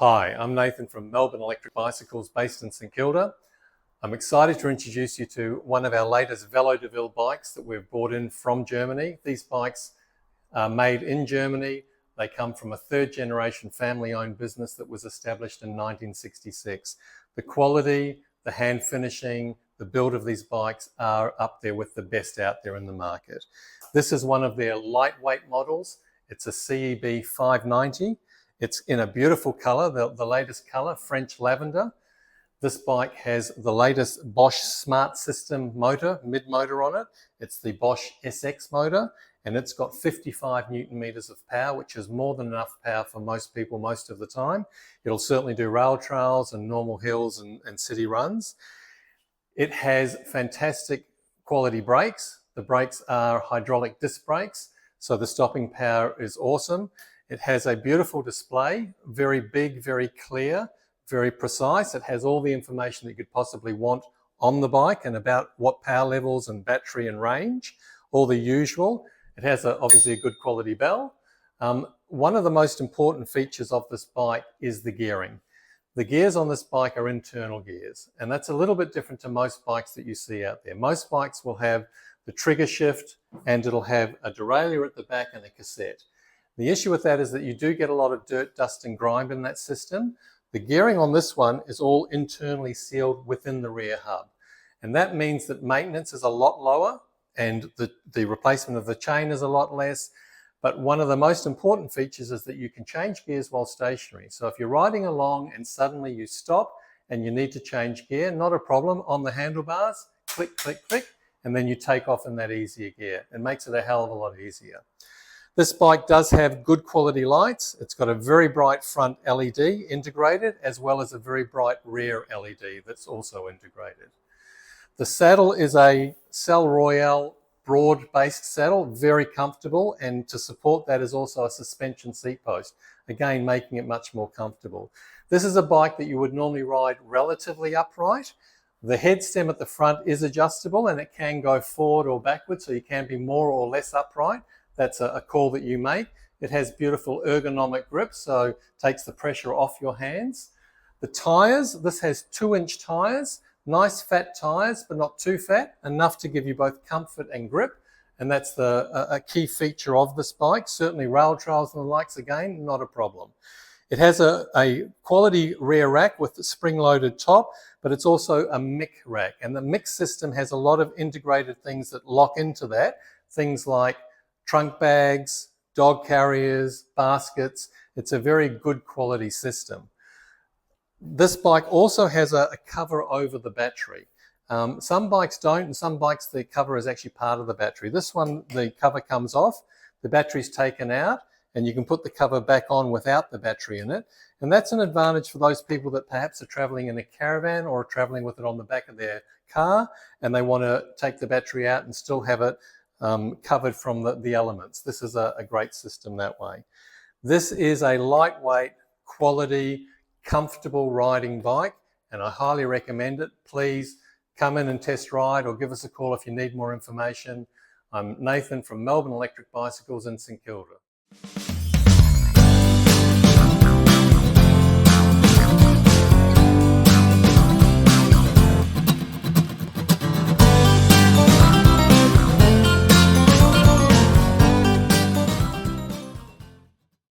Hi, I'm Nathan from Melbourne Electric Bicycles based in St Kilda. I'm excited to introduce you to one of our latest Velo de Ville bikes that we've brought in from Germany. These bikes are made in Germany. They come from a third generation family owned business that was established in 1966. The quality, the hand finishing, the build of these bikes are up there with the best out there in the market. This is one of their lightweight models. It's a CEB 590. It's in a beautiful color, the latest color, French Lavender. This bike has the latest Bosch Smart System motor, mid-motor on it. It's the Bosch SX motor, and it's got 55 Newton meters of power, which is more than enough power for most people most of the time. It'll certainly do rail trails and normal hills and city runs. It has fantastic quality brakes. The brakes are hydraulic disc brakes, so the stopping power is awesome. It has a beautiful display, very big, very clear, very precise. It has all the information that you could possibly want on the bike and about what power levels and battery and range, all the usual. It has obviously a good quality bell. One of the most important features of this bike is the gearing. The gears on this bike are internal gears, and that's a little bit different to most bikes that you see out there. Most bikes will have the trigger shift and it'll have a derailleur at the back and a cassette. The issue with that is that you do get a lot of dirt, dust and grime in that system. The gearing on this one is all internally sealed within the rear hub. And that means that maintenance is a lot lower and the replacement of the chain is a lot less. But one of the most important features is that you can change gears while stationary. So if you're riding along and suddenly you stop and you need to change gear, not a problem. On the handlebars, click, click, click, and then you take off in that easier gear. It makes it a hell of a lot easier. This bike does have good quality lights. It's got a very bright front LED integrated, as well as a very bright rear LED that's also integrated. The saddle is a Cell Royale broad-based saddle, very comfortable, and to support that is also a suspension seat post, again making it much more comfortable. This is a bike that you would normally ride relatively upright. The head stem at the front is adjustable and it can go forward or backwards, so you can be more or less upright. That's a call that you make. It has beautiful ergonomic grips, so it takes the pressure off your hands. The tires, this has 2-inch tires, nice fat tires, but not too fat, enough to give you both comfort and grip. And that's a key feature of this bike. Certainly rail trails and the likes, again, not a problem. It has a quality rear rack with the spring-loaded top, but it's also a mic rack. And the mic system has a lot of integrated things that lock into that, things like trunk bags, dog carriers, baskets. It's a very good quality system. This bike also has a cover over the battery. Some bikes don't, and some bikes the cover is actually part of the battery. This one, the cover comes off, the battery's taken out, and you can put the cover back on without the battery in it. And that's an advantage for those people that perhaps are traveling in a caravan or traveling with it on the back of their car, and they want to take the battery out and still have it covered from the elements. This is a great system that way. This is a lightweight, quality, comfortable riding bike, and I highly recommend it. Please come in and test ride or give us a call if you need more information. I'm Nathan from Melbourne Electric Bicycles in St Kilda.